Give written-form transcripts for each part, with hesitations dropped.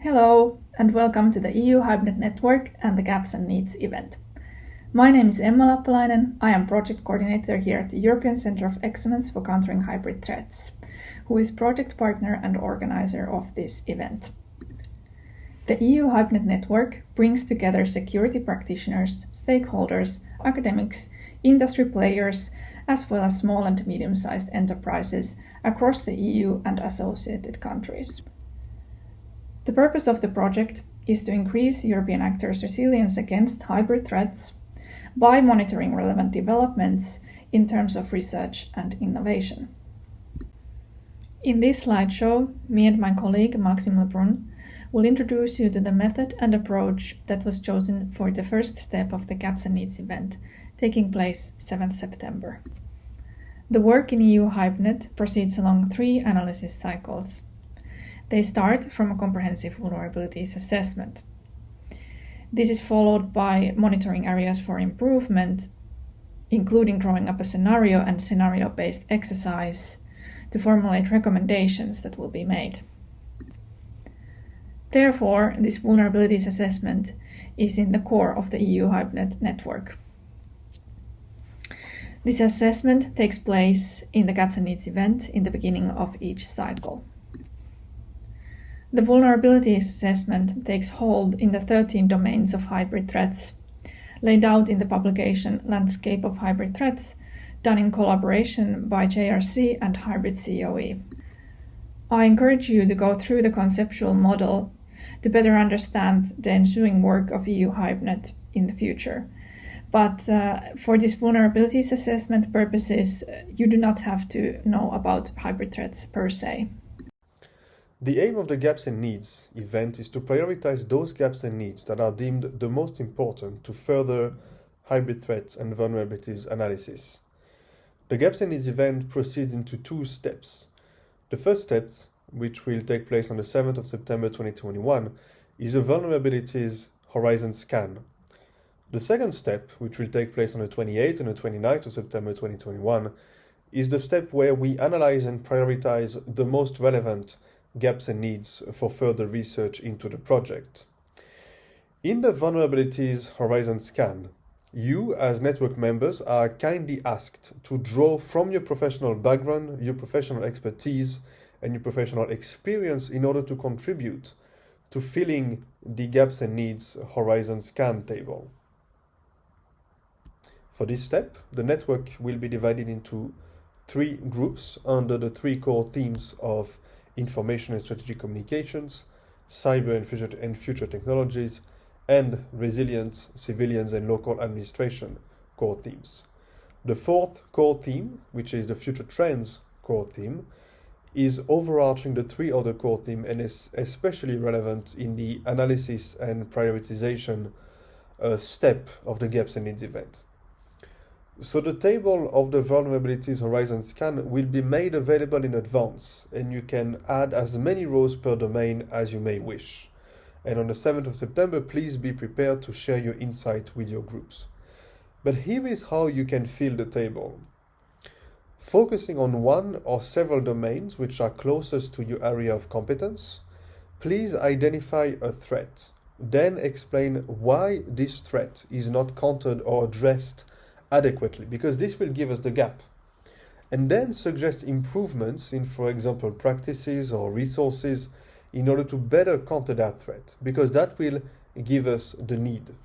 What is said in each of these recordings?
Hello, and welcome to the EU-HYBNET network and the Gaps and Needs event. My name is Emma Lappalainen. I am project coordinator here at the European Centre of Excellence for Countering Hybrid Threats, who is project partner and organizer of this event. The EU-HYBNET network brings together security practitioners, stakeholders, academics, industry players, as well as small and medium-sized enterprises across the EU and associated countries. The purpose of the project is to increase European actors' resilience against hybrid threats by monitoring relevant developments in terms of research and innovation. In this slideshow, me and my colleague Maxime Lebrun will introduce you to the method and approach that was chosen for the first step of the Gaps and Needs event, taking place 7th September. The work in EU-HYBNET proceeds along 3 analysis cycles. They start from a comprehensive vulnerabilities assessment. This is followed by monitoring areas for improvement, including drawing up a scenario and scenario-based exercise to formulate recommendations that will be made. Therefore, this vulnerabilities assessment is in the core of the EU-HYBNET network. This assessment takes place in the Gaps and Needs event in the beginning of each cycle. The vulnerabilities assessment takes hold in the 13 domains of hybrid threats, laid out in the publication Landscape of Hybrid Threats, done in collaboration by JRC and Hybrid CoE. I encourage you to go through the conceptual model to better understand the ensuing work of EU-HYBNET in the future. But for this vulnerabilities assessment purposes, you do not have to know about hybrid threats per se. The aim of the Gaps and Needs event is to prioritize those gaps and needs that are deemed the most important to further hybrid threats and vulnerabilities analysis. The Gaps and Needs event proceeds into 2 steps. The first step, which will take place on the 7th of September 2021, is a vulnerabilities horizon scan. The second step, which will take place on the 28th and the 29th of September 2021, is the step where we analyze and prioritize the most relevant gaps and needs for further research into the project. In the Vulnerabilities Horizon Scan, you as network members are kindly asked to draw from your professional background, your professional expertise, and your professional experience in order to contribute to filling the Gaps and Needs Horizon Scan table. For this step, the network will be divided into 3 groups under the 3 core themes of information and strategic communications, cyber and future technologies, and resilience, civilians and local administration core themes. The 4th core theme, which is the future trends core theme, is overarching the 3 other core themes and is especially relevant in the analysis and prioritization step of the Gaps and Needs event. So the table of the Vulnerabilities Horizon Scan will be made available in advance, and you can add as many rows per domain as you may wish. And on the 7th of September, please be prepared to share your insight with your groups. But here is how you can fill the table. Focusing on one or several domains which are closest to your area of competence, please identify a threat. Then explain why this threat is not countered or addressed adequately, because this will give us the gap. And then suggest improvements in, for example, practices or resources in order to better counter that threat, because that will give us the need.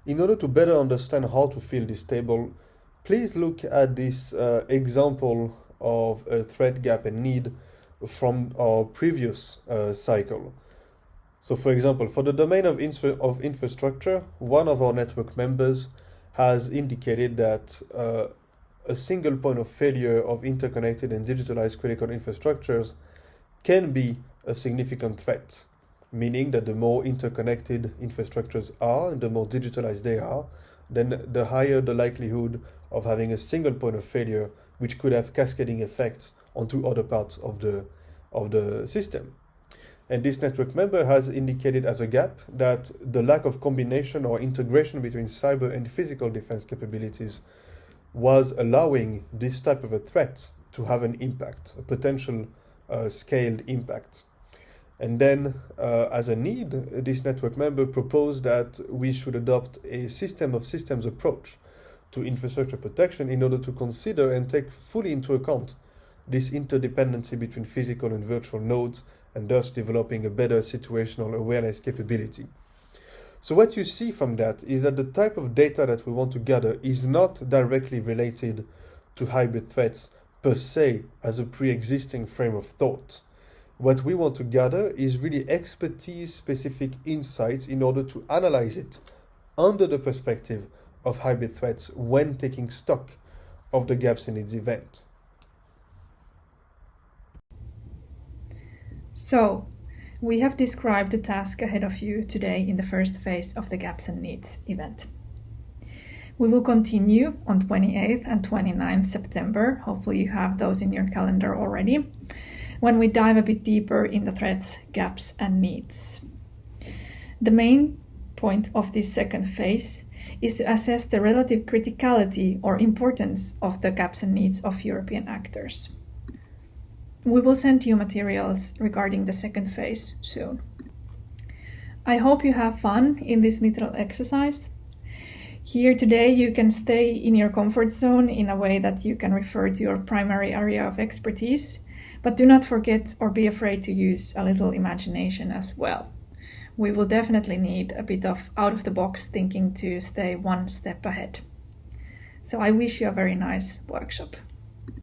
In order to better understand how to fill this table, please look at this example of a threat gap and need from our previous cycle. So for example, for the domain of infrastructure, one of our network members has indicated that a single point of failure of interconnected and digitalized critical infrastructures can be a significant threat, meaning that the more interconnected infrastructures are and the more digitalized they are, then the higher the likelihood of having a single point of failure which could have cascading effects onto other parts of the of the system. And this network member has indicated as a gap that the lack of combination or integration between cyber and physical defense capabilities was allowing this type of a threat to have an impact, a potential scaled impact. And then, as a need, this network member proposed that we should adopt a system of systems approach to infrastructure protection in order to consider and take fully into account this interdependency between physical and virtual nodes, and thus developing a better situational awareness capability. So what you see from that is that the type of data that we want to gather is not directly related to hybrid threats per se as a pre-existing frame of thought. What we want to gather is really expertise-specific insights in order to analyze it under the perspective of hybrid threats when taking stock of the gaps in its event. So, we have described the task ahead of you today in the first phase of the Gaps and Needs event. We will continue on 28th and 29th September, hopefully you have those in your calendar already, when we dive a bit deeper in the threats, gaps and needs. The main point of this second phase is to assess the relative criticality or importance of the gaps and needs of European actors. We will send you materials regarding the second phase soon. I hope you have fun in this little exercise. Here today you can stay in your comfort zone in a way that you can refer to your primary area of expertise, but do not forget or be afraid to use a little imagination as well. We will definitely need a bit of out-of-the-box thinking to stay one step ahead. So I wish you a very nice workshop.